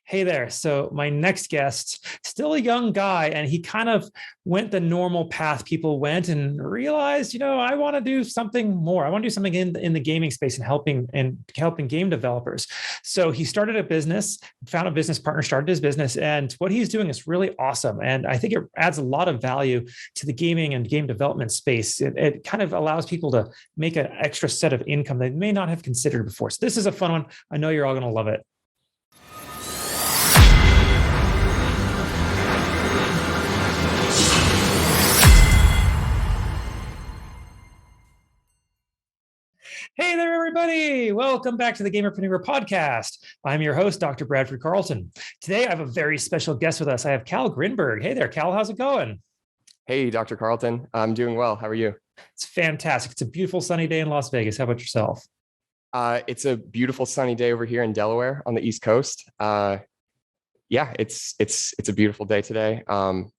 Hey there. So, my next guest, still a young guy, and he kind of went the normal path people went and realized, I want to do something more. I want to do something in the gaming space and helping game developers. So, he started a business, found a business partner, started his business, and what he's doing is really awesome. And I think it adds a lot of value to the gaming and game development space. It kind of allows people to make an extra set of income they may not have considered before. So, this is a fun one. I know you're all going to love it. Hey there, everybody. Welcome back to the Gamerpreneur podcast. I'm your host, Dr. Bradford Carlton. Today, I have a very special guest with us. I have Kal Grinberg. Hey there, Kal. How's it going? Hey, Dr. Carlton. I'm doing well. How are you? It's fantastic. It's a beautiful sunny day in Las Vegas. How about yourself? It's a beautiful sunny day over here in Delaware on the East Coast. Yeah, it's a beautiful day today.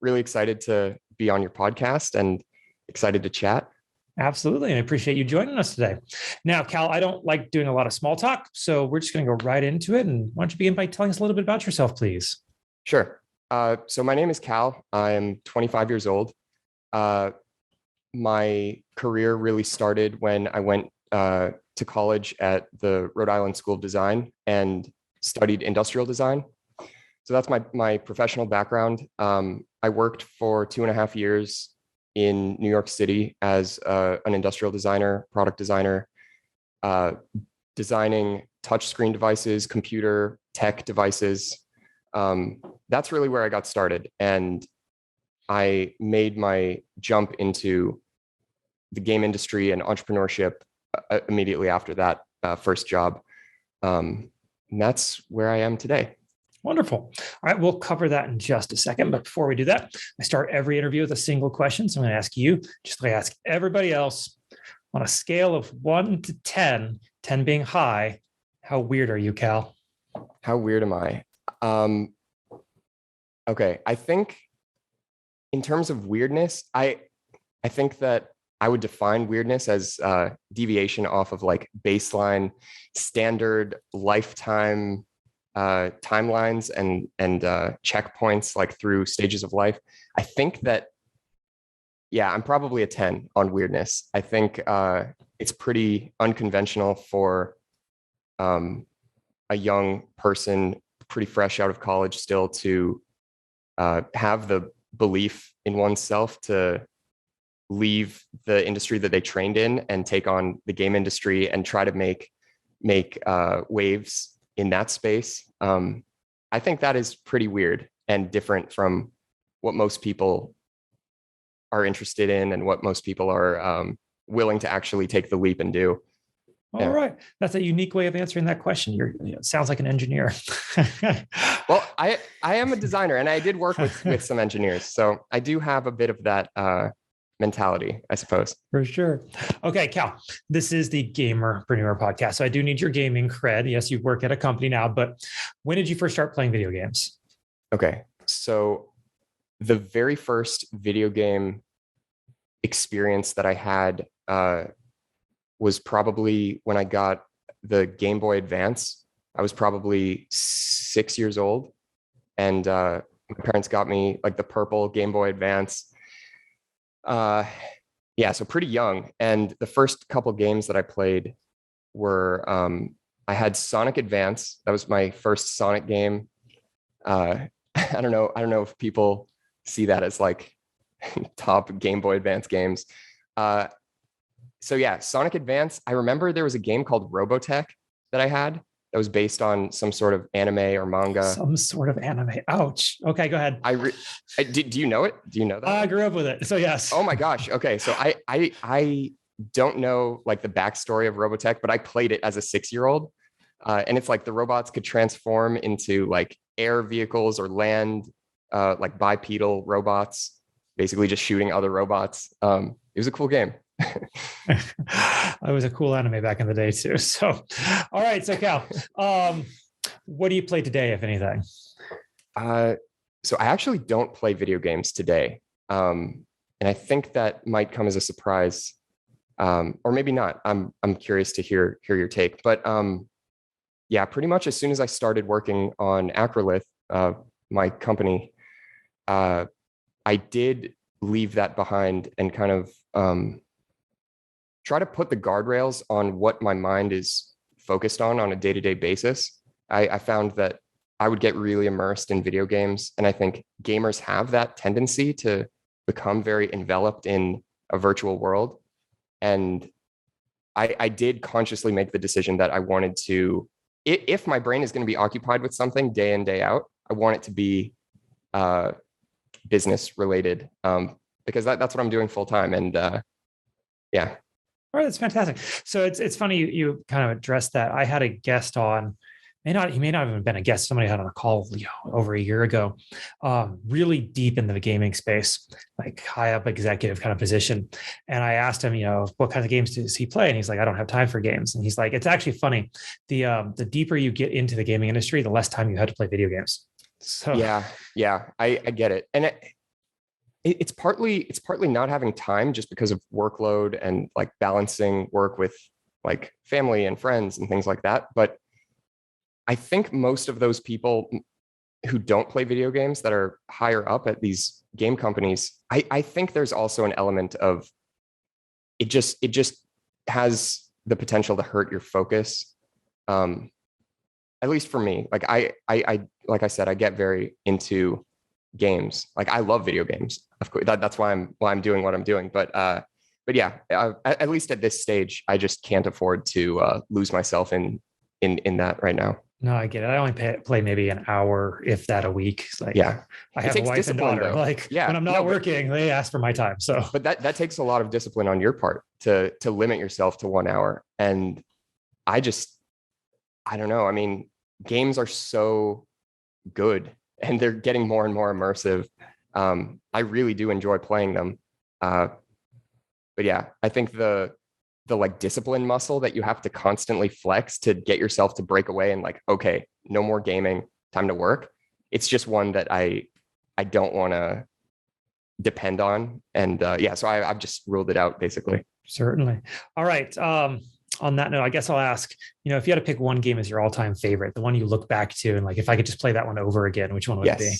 Really excited to be on your podcast and excited to chat. Absolutely. And I appreciate you joining us today. Now, Kal, I don't like doing a lot of small talk, so we're just going to go right into it. And why don't you begin by telling us a little bit about yourself, please? Sure. So my name is Kal. I'm 25 years old. My career really started when I went to college at the Rhode Island School of Design and studied industrial design. So that's my professional background. I worked for 2.5 years in New York City as an industrial designer, product designer, designing touchscreen devices, computer tech devices. That's really where I got started. And I made my jump into the game industry and entrepreneurship immediately after that first job. And that's where I am today. Wonderful. All right, we'll cover that in just a second. But before we do that, I start every interview with a single question. So I'm going to ask you, just like I ask everybody else, on a scale of 1 to 10, 10 being high, how weird are you, Kal? How weird am I? Okay, I think in terms of weirdness, I think that I would define weirdness as deviation off of like baseline standard lifetime timelines and checkpoints like through stages of life. I think that, yeah, I'm probably a 10 on weirdness. I think it's pretty unconventional for a young person, pretty fresh out of college still, to have the belief in oneself to leave the industry that they trained in and take on the game industry and try to make waves in that space. I think that is pretty weird and different from what most people are interested in and what most people are willing to actually take the leap and do. All right. That's a unique way of answering that question. Sounds like an engineer. Well, I am a designer and I did work with some engineers. So I do have a bit of that mentality, I suppose. For sure. Okay, Kal, this is the Gamerpreneur podcast. So I do need your gaming cred. Yes, you work at a company now, but when did you first start playing video games? Okay. So the very first video game experience that I had was probably when I got the Game Boy Advance. I was probably 6 years old, and my parents got me like the purple Game Boy Advance. Yeah, so pretty young. And the first couple games that I played were I had Sonic Advance. That was my first Sonic game. I don't know if people see that as like top Game Boy Advance games. So yeah, Sonic Advance. I remember there was a game called Robotech that I had that was based on some sort of anime or manga. Some sort of anime. Ouch. Okay, go ahead. Do you know it? Do you know that? I grew up with it. So yes. Oh my gosh. Okay. So I don't know like the backstory of Robotech, but I played it as a 6-year-old. And it's like the robots could transform into like air vehicles or land, like bipedal robots, basically just shooting other robots. It was a cool game. It was a cool anime back in the day too. So, all right. So Kal, what do you play today, if anything? So I actually don't play video games today. And I think that might come as a surprise, or maybe not. I'm curious to hear your take, but yeah, pretty much as soon as I started working on Akrolith, my company, uh, I did leave that behind and kind of try to put the guardrails on what my mind is focused on a day-to-day basis. I found that I would get really immersed in video games. And I think gamers have that tendency to become very enveloped in a virtual world. And I did consciously make the decision that I wanted to, if my brain is going to be occupied with something day in, day out, I want it to be business related, because that's what I'm doing full time. And yeah. All right, that's fantastic. So it's funny you kind of addressed that. I had a guest on, he may not have even been a guest. Somebody had on a call over a year ago, really deep in the gaming space, like high up executive kind of position. And I asked him, what kinds of games does he play? And he's like, I don't have time for games. And he's like, it's actually funny. The deeper you get into the gaming industry, the less time you had to play video games. So yeah, I get it. And it's partly not having time just because of workload and like balancing work with like family and friends and things like that. But I think most of those people who don't play video games that are higher up at these game companies, I think there's also an element of it just has the potential to hurt your focus. At least for me, like I like I said, I get very into games. Like I love video games. Of course, that's why I'm doing what I'm doing. But yeah, at least at this stage, I just can't afford to lose myself in that right now. No, I get it. I only play maybe an hour, if that, a week. Like, yeah, I have a wife and daughter. Though. Like, when I'm not working, they ask for my time. So, but that takes a lot of discipline on your part to limit yourself to 1 hour. And I don't know. I mean, games are so good, and they're getting more and more immersive. I really do enjoy playing them. But yeah, I think the like discipline muscle that you have to constantly flex to get yourself to break away and like, okay, no more gaming, time to work. It's just one that I don't want to depend on. And yeah, so I've just ruled it out basically. Certainly. All right. On that note, I guess I'll ask, if you had to pick one game as your all-time favorite, the one you look back to and like, if I could just play that one over again, which one would it be?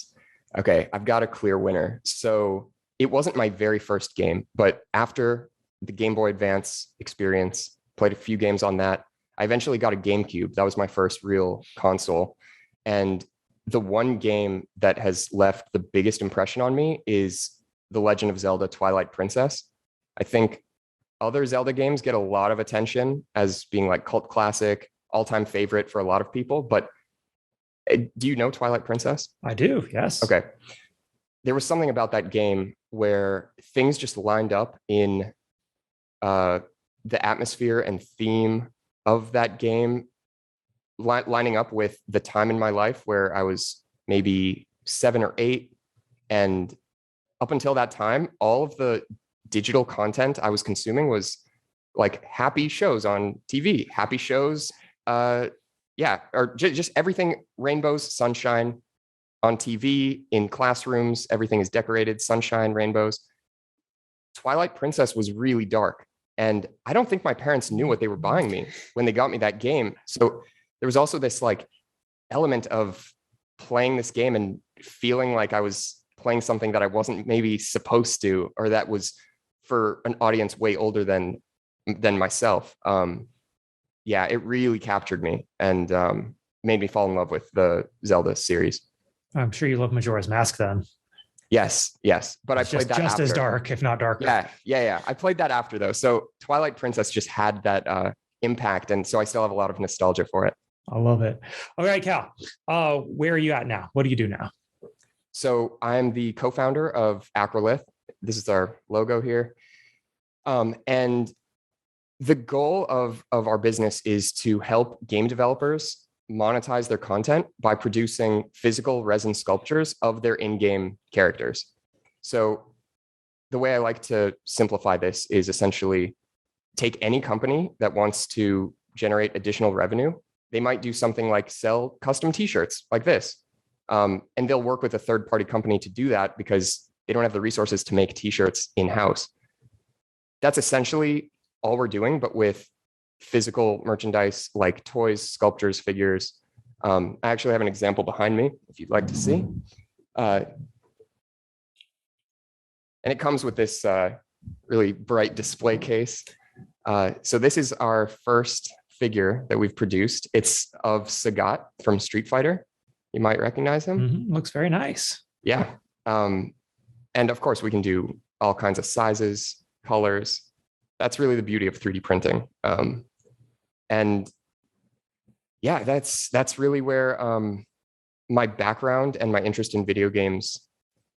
Okay, I've got a clear winner. So it wasn't my very first game, but after the Game Boy Advance experience, played a few games on that. I eventually got a GameCube. That was my first real console. And the one game that has left the biggest impression on me is The Legend of Zelda Twilight Princess. I think other Zelda games get a lot of attention as being like cult classic, all-time favorite for a lot of people. But do you know Twilight Princess? I do, yes. Okay. There was something about that game where things just lined up in the atmosphere and theme of that game, lining up with the time in my life where I was maybe 7 or 8. And up until that time, all of the digital content I was consuming was like happy shows on TV, happy shows, or just everything, rainbows, sunshine on TV, in classrooms, everything is decorated, sunshine, rainbows. Twilight Princess was really dark. And I don't think my parents knew what they were buying me when they got me that game. So there was also this like element of playing this game and feeling like I was playing something that I wasn't maybe supposed to, or that was for an audience way older than myself. Yeah, it really captured me and made me fall in love with the Zelda series. I'm sure you love Majora's Mask then. Yes. But it's I played that just after. As dark, if not darker. Yeah. I played that after though. So Twilight Princess just had that impact. And so I still have a lot of nostalgia for it. I love it. All right, Cal, where are you at now? What do you do now? So I'm the co-founder of Akrolith. This is our logo here. And the goal of our business is to help game developers monetize their content by producing physical resin sculptures of their in-game characters. So the way I like to simplify this is essentially take any company that wants to generate additional revenue. They might do something like sell custom t-shirts like this. And they'll work with a third-party company to do that because they don't have the resources to make t-shirts in-house. That's essentially all we're doing, but with physical merchandise like toys, sculptures, figures. I actually have an example behind me if you'd like to see. And it comes with this really bright display case. So this is our first figure that we've produced. It's of Sagat from Street Fighter. You might recognize him. Mm-hmm. Looks very nice. Yeah. And of course, we can do all kinds of sizes, colors. That's really the beauty of 3D printing. And yeah, that's really where my background and my interest in video games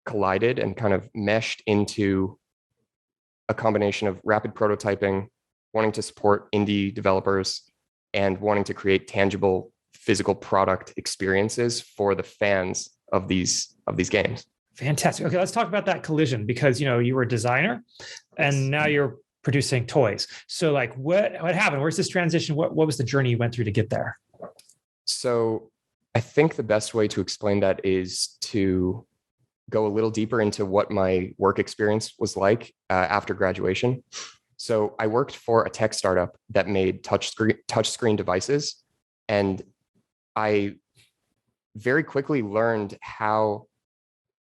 collided and kind of meshed into a combination of rapid prototyping, wanting to support indie developers, and wanting to create tangible physical product experiences for the fans of these games. Fantastic. Okay, let's talk about that collision, because you were a designer and now you're producing toys. So like what happened? Where's this transition? What was the journey you went through to get there? So I think the best way to explain that is to go a little deeper into what my work experience was like after graduation. So I worked for a tech startup that made touchscreen devices, and I very quickly learned how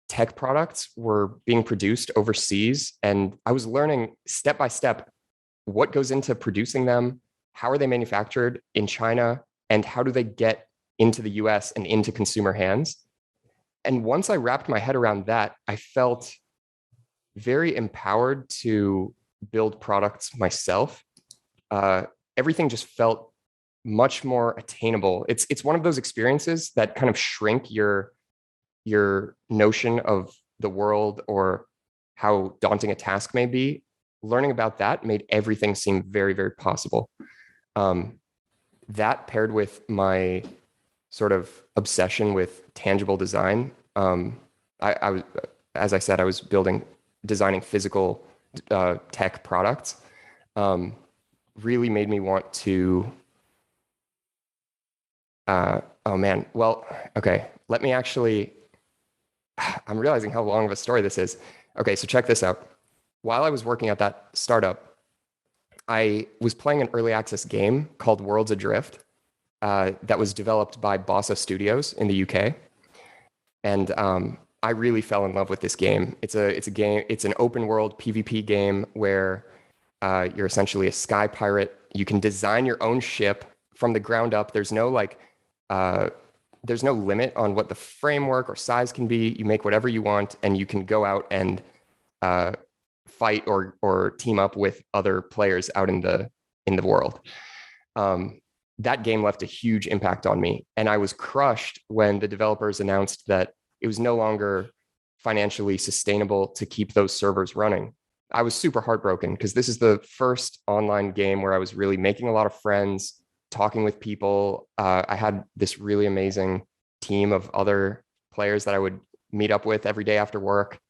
tech products were being produced overseas. And I was learning step by step what goes into producing them, how are they manufactured in China, and how do they get into the US and into consumer hands. And once I wrapped my head around that, I felt very empowered to build products myself. Everything just felt much more attainable. It's one of those experiences that kind of shrink your notion of the world or how daunting a task may be. Learning about that made everything seem very, very possible. That paired with my sort of obsession with tangible design. I was, as I said, I was designing physical tech products. Really made me want to. Oh man. Well, okay. Let me actually. I'm realizing how long of a story this is. Okay, so check this out. While I was working at that startup, I was playing an early access game called Worlds Adrift that was developed by Bossa Studios in the UK. And I really fell in love with this game. It's a game. It's an open world PvP game where you're essentially a sky pirate. You can design your own ship from the ground up. There's no limit on what the framework or size can be. You make whatever you want, and you can go out and fight or team up with other players out in the world. That game left a huge impact on me, and I was crushed when the developers announced that it was no longer financially sustainable to keep those servers running. I was super heartbroken because this is the first online game where I was really making a lot of friends, talking with people. I had this really amazing team of other players that I would meet up with every day after work.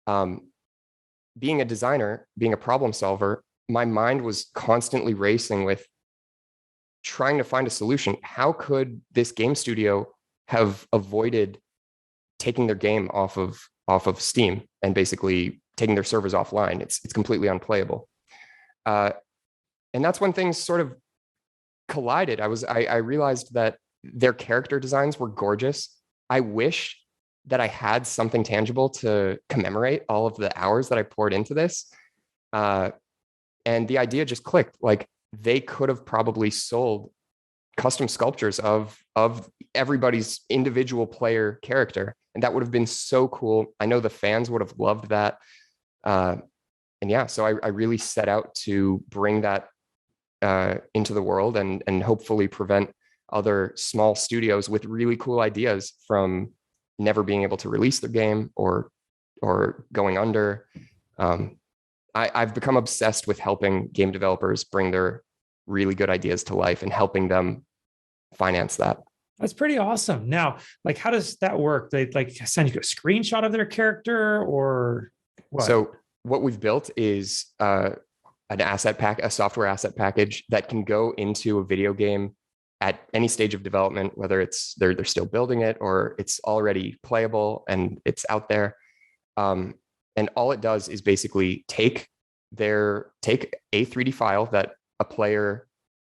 Being a designer, being a problem solver, my mind was constantly racing with trying to find a solution. How could this game studio have avoided taking their game off of Steam and basically taking their servers offline? It's completely unplayable. And that's when things sort of collided. I realized that their character designs were gorgeous. I wish that I had something tangible to commemorate all of the hours that I poured into this. And the idea just clicked. Like, they could have probably sold custom sculptures of everybody's individual player character. And that would have been so cool. I know the fans would have loved that. And yeah, so I really set out to bring that into the world and hopefully prevent other small studios with really cool ideas from never being able to release their game or going under. I've become obsessed with helping game developers bring their really good ideas to life and helping them finance that. That's pretty awesome. Now, like, how does that work? They like send you a screenshot of their character or what? So what we've built is a software asset package that can go into a video game at any stage of development, whether it's they're still building it or it's already playable and it's out there. And all it does is basically take a 3D file that a player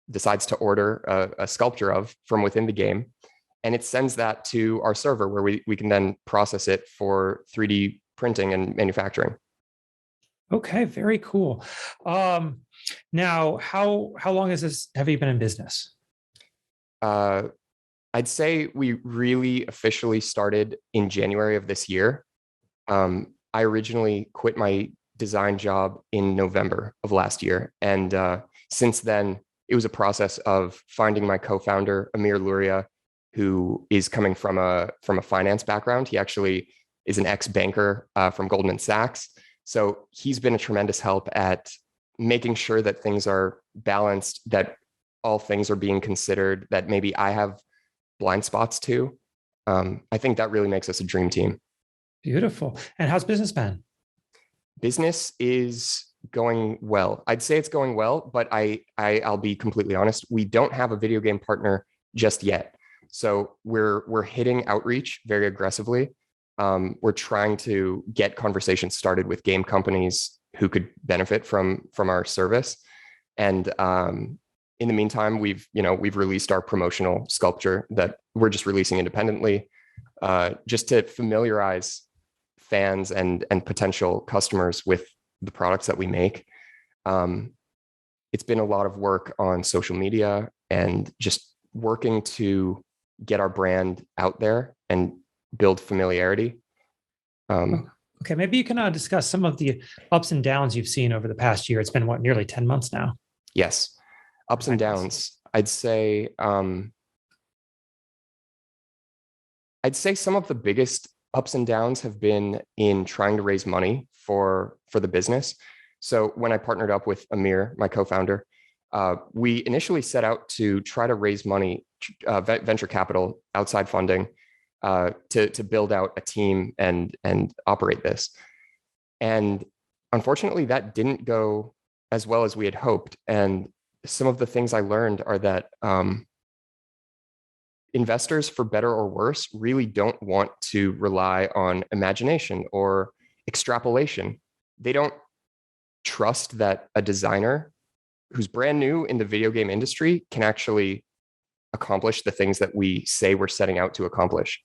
decides to order a sculpture of from within the game. And it sends that to our server where we can then process it for 3D printing and manufacturing. Okay, very cool. Now, how long have you been in business? I'd say we really officially started in January of this year. I originally quit my design job in November of last year. And since then, it was a process of finding my co-founder, Amir Luria, who is coming from a finance background. He actually is an ex-banker from Goldman Sachs. So he's been a tremendous help at making sure that things are balanced, that all things are being considered, that maybe I have blind spots too. I think that really makes us a dream team. Beautiful. And how's business been? Business is going well. I'd say it's going well, but I'll be completely honest. We don't have a video game partner just yet. So we're hitting outreach very aggressively. We're trying to get conversations started with game companies who could benefit from our service. And in the meantime, we've released our promotional sculpture that we're just releasing independently, just to familiarize fans and potential customers with the products that we make. It's been a lot of work on social media and just working to get our brand out there and build familiarity. Okay, maybe you can discuss some of the ups and downs you've seen over the past year. It's been nearly 10 months now. Yes, ups and downs. I'd say some of the biggest ups and downs have been in trying to raise money for the business. So when I partnered up with Amir, my co-founder, we initially set out to try to raise money, venture capital, outside funding, to build out a team and operate this. And unfortunately, that didn't go as well as we had hoped. And some of the things I learned are that investors, for better or worse, really don't want to rely on imagination or extrapolation. They don't trust that a designer who's brand new in the video game industry can actually accomplish the things that we say we're setting out to accomplish.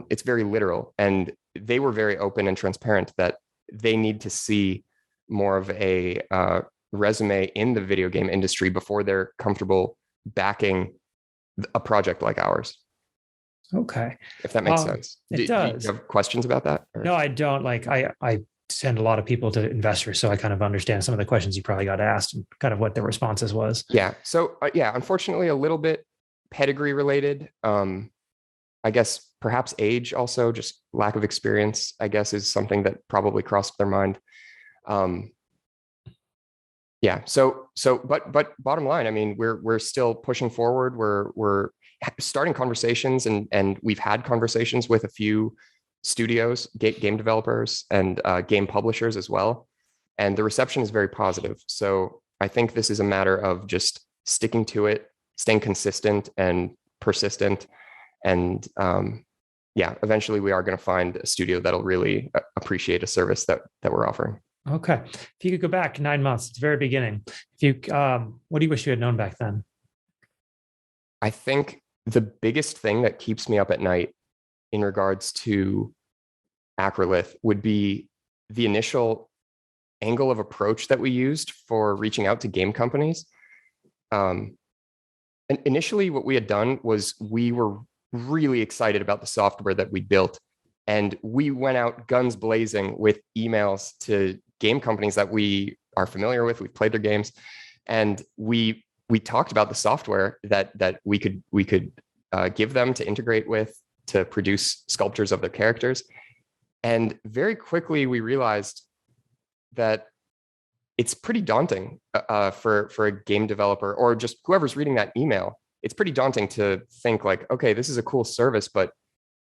It's very literal. And they were very open and transparent that they need to see more of a resume in the video game industry before they're comfortable backing a project like ours. Okay. If that makes sense. It does. Do you have questions about that? Or? No, I don't. I send a lot of people to investors, so I kind of understand some of the questions you probably got asked and kind of what the responses was. Yeah. So unfortunately, a little bit pedigree related. I guess perhaps age also, just lack of experience, I guess, is something that probably crossed their mind. But bottom line, I mean, we're still pushing forward. We're starting conversations and we've had conversations with a few studios, game developers and game publishers as well. And the reception is very positive. So I think this is a matter of just sticking to it, staying consistent and persistent. And eventually we are going to find a studio that'll really appreciate a service that we're offering. Okay. If you could go back 9 months, at the very beginning, what do you wish you had known back then? I think the biggest thing that keeps me up at night in regards to Akrolith would be the initial angle of approach that we used for reaching out to game companies. And initially what we had done was we were really excited about the software that we built. And we went out guns blazing with emails to game companies that we are familiar with. We've played their games, and we talked about the software that we could give them to integrate with to produce sculptures of their characters. And very quickly we realized that it's pretty daunting for a game developer or just whoever's reading that email. It's pretty daunting to think like, okay, this is a cool service, but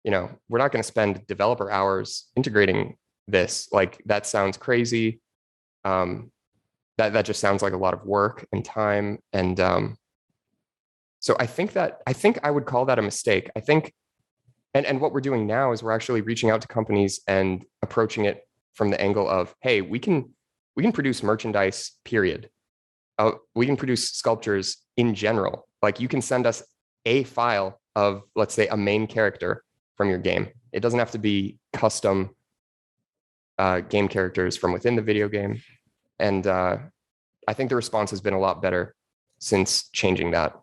we're not going to spend developer hours integrating this. Like, that sounds crazy. That just sounds like a lot of work and time. And so I think I would call that a mistake. I think, and what we're doing now is we're actually reaching out to companies and approaching it from the angle of, hey, we can produce merchandise, period. we can produce sculptures in general. Like you can send us a file of, let's say, a main character from your game. It doesn't have to be custom game characters from within the video game. And I think the response has been a lot better since changing that.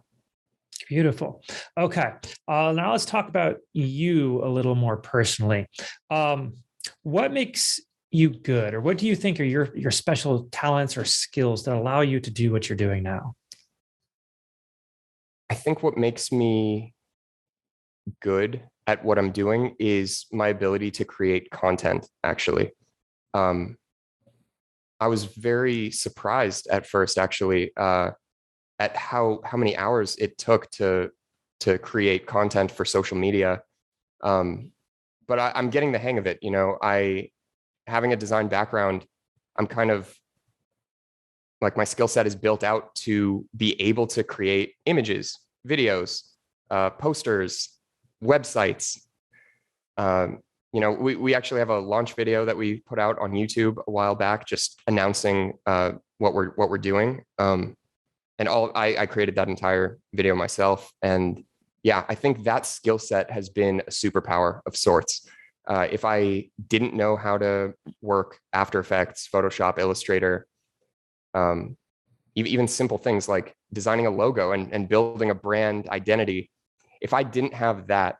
Beautiful. Okay. Now let's talk about you a little more personally. What makes you good, or what do you think are your special talents or skills that allow you to do what you're doing now? I think what makes me good at what I'm doing is my ability to create content, actually. I was very surprised at first, actually, at how many hours it took to create content for social media. But I'm getting the hang of it. You know, having a design background, I'm kind of like, my skill set is built out to be able to create images, videos, posters, websites. You know, we actually have a launch video that we put out on YouTube a while back, just announcing what we're doing. And I created that entire video myself. And yeah, I think that skill set has been a superpower of sorts. If I didn't know how to work After Effects, Photoshop, Illustrator, even simple things like designing a logo and building a brand identity, if I didn't have that,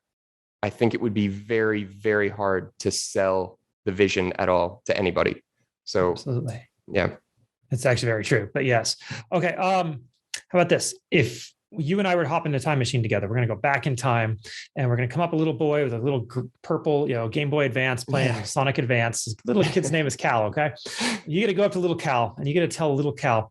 I think it would be very, very hard to sell the vision at all to anybody. So, absolutely. Yeah. It's actually very true, but yes. Okay. How about this? If you and I were to hop in a time machine together, we're going to go back in time and we're going to come up a little boy with a little purple, Game Boy Advance playing Sonic Advance. His little kid's name is Cal. Okay. You get to go up to little Cal and you get to tell little Cal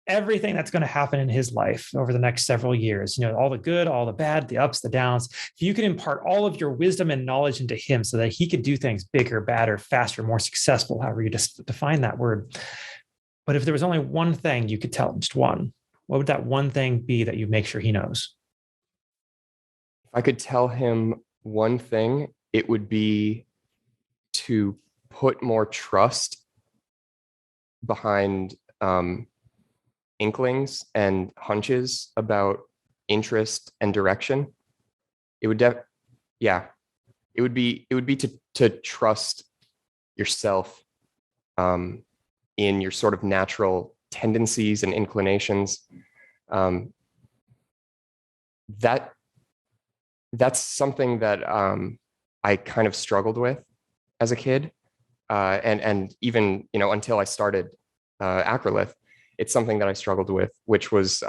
everything that's going to happen in his life over the next several years, all the good, all the bad, the ups, the downs. If you could impart all of your wisdom and knowledge into him so that he could do things bigger, badder, faster, more successful, however you just define that word. But if there was only one thing you could tell him, just one, what would that one thing be that you make sure he knows? If I could tell him one thing, it would be to put more trust behind inklings and hunches about interest and direction. It would it would be to trust yourself in your sort of natural tendencies and inclinations. That's something that I kind of struggled with as a kid, and even until I started Akrolith. It's something that I struggled with, which was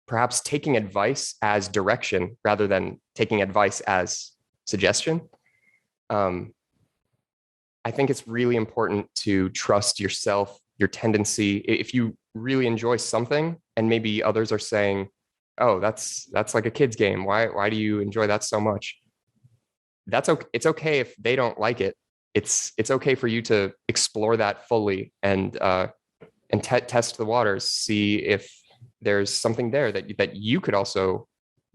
perhaps taking advice as direction rather than taking advice as suggestion. I think it's really important to trust yourself, your tendency. If you really enjoy something and maybe others are saying, oh, that's like a kid's game. Why do you enjoy that so much? That's okay. It's okay if they don't like it. It's okay for you to explore that fully and test the waters, see if there's something there that you could also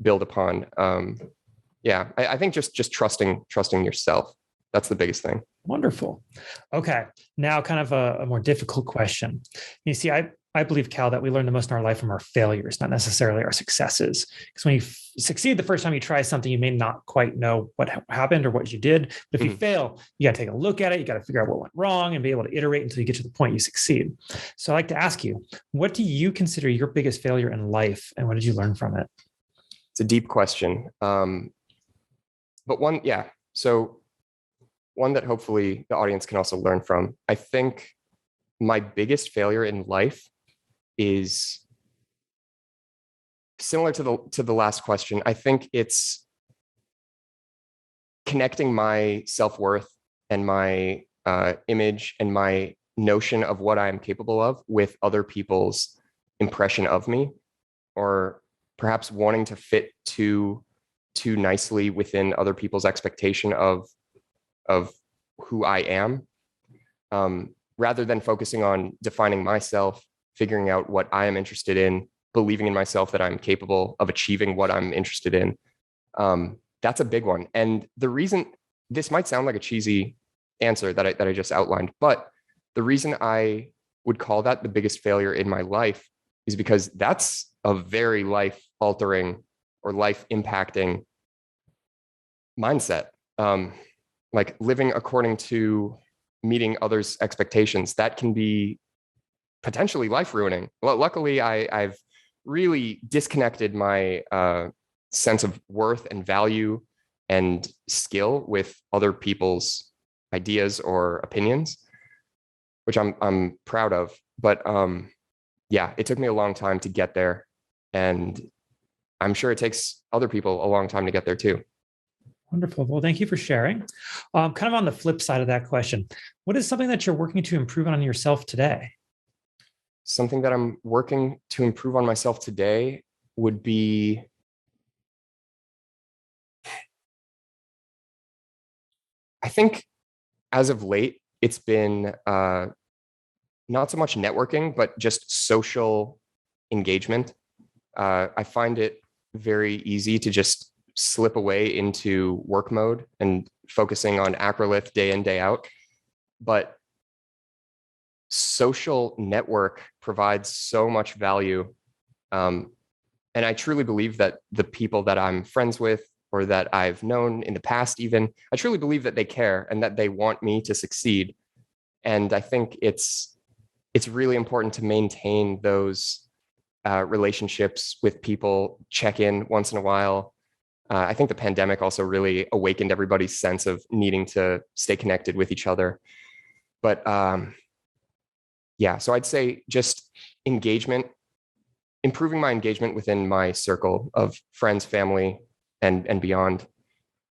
build upon. I think just trusting yourself. That's the biggest thing. Wonderful. Okay. Now kind of a more difficult question. You see, I believe, Cal, that we learn the most in our life from our failures, not necessarily our successes. Because when you succeed the first time you try something, you may not quite know what happened or what you did. But if you fail, you got to take a look at it. You got to figure out what went wrong and be able to iterate until you get to the point you succeed. So I'd like to ask you, what do you consider your biggest failure in life? And what did you learn from it? It's a deep question. But one, So one that hopefully the audience can also learn from. I think my biggest failure in life is similar to the last question. I think it's connecting my self-worth and my image and my notion of what I'm capable of with other people's impression of me, or perhaps wanting to fit too nicely within other people's expectation of who I am, rather than focusing on defining myself, figuring out what I am interested in, believing in myself that I'm capable of achieving what I'm interested in. That's a big one. And the reason, this might sound like a cheesy answer that I just outlined, but the reason I would call that the biggest failure in my life is because that's a very life altering or life impacting mindset. Like living according to meeting others' expectations, that can be potentially life ruining. Well, luckily, I've really disconnected my sense of worth and value and skill with other people's ideas or opinions, which I'm proud of. But yeah, it took me a long time to get there, and I'm sure it takes other people a long time to get there too. Wonderful. Well, thank you for sharing. Kind of on the flip side of that question, what is something that you're working to improve on yourself today? Something that I'm working to improve on myself today would be I think as of late, it's been not so much networking, but just social engagement. I find it very easy to just slip away into work mode and focusing on Akrolith day in, day out. But social network provides so much value. And I truly believe that the people that I'm friends with or that I've known in the past, even, I truly believe that they care and that they want me to succeed. And I think it's really important to maintain those relationships with people, check in once in a while. I think the pandemic also really awakened everybody's sense of needing to stay connected with each other. But yeah, so I'd say just engagement, improving my engagement within my circle of friends, family, and beyond.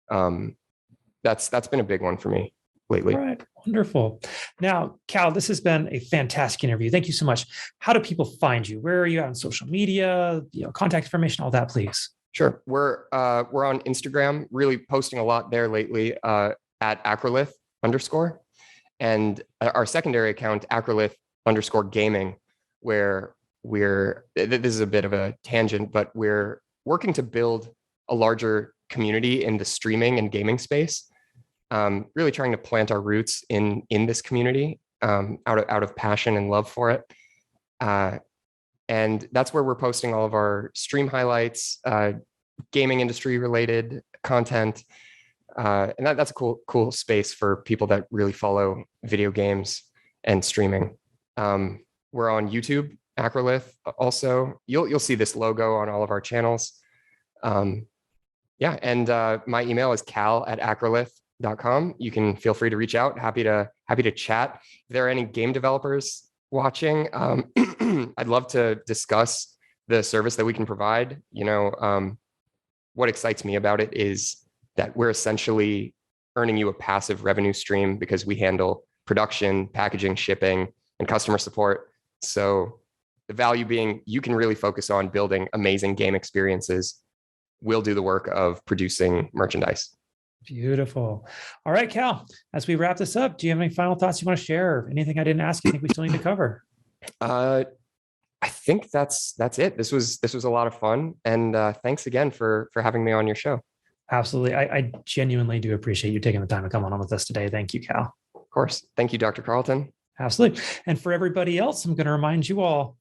That's been a big one for me lately. All right, wonderful. Now, Kal, this has been a fantastic interview. Thank you so much. How do people find you? Where are you on social media? Contact information, all that, please. Sure. We're on Instagram, really posting a lot there lately, at Akrolith _ and our secondary account, Akrolith _ gaming, where this is a bit of a tangent, but we're working to build a larger community in the streaming and gaming space. Really trying to plant our roots in this community, out of passion and love for it. And that's where we're posting all of our stream highlights, gaming industry related content. And that's a cool space for people that really follow video games and streaming. We're on YouTube, Akrolith also. You'll see this logo on all of our channels. Yeah, and my email is kal@akrolith.com. You can feel free to reach out. Happy to chat. If there are any game developers watching, I'd love to discuss the service that we can provide. What excites me about it is that we're essentially earning you a passive revenue stream because we handle production, packaging, shipping, and customer support. So the value being you can really focus on building amazing game experiences. We'll do the work of producing merchandise. Beautiful. All right, Kal, as we wrap this up, do you have any final thoughts you want to share? Or anything I didn't ask you think we still need to cover? I think that's it. This was a lot of fun. And thanks again for having me on your show. Absolutely. I genuinely do appreciate you taking the time to come on with us today. Thank you, Kal. Of course. Thank you, Dr. Carlton. Absolutely. And for everybody else, I'm going to remind you all,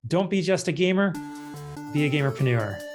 don't be just a gamer, be a gamerpreneur.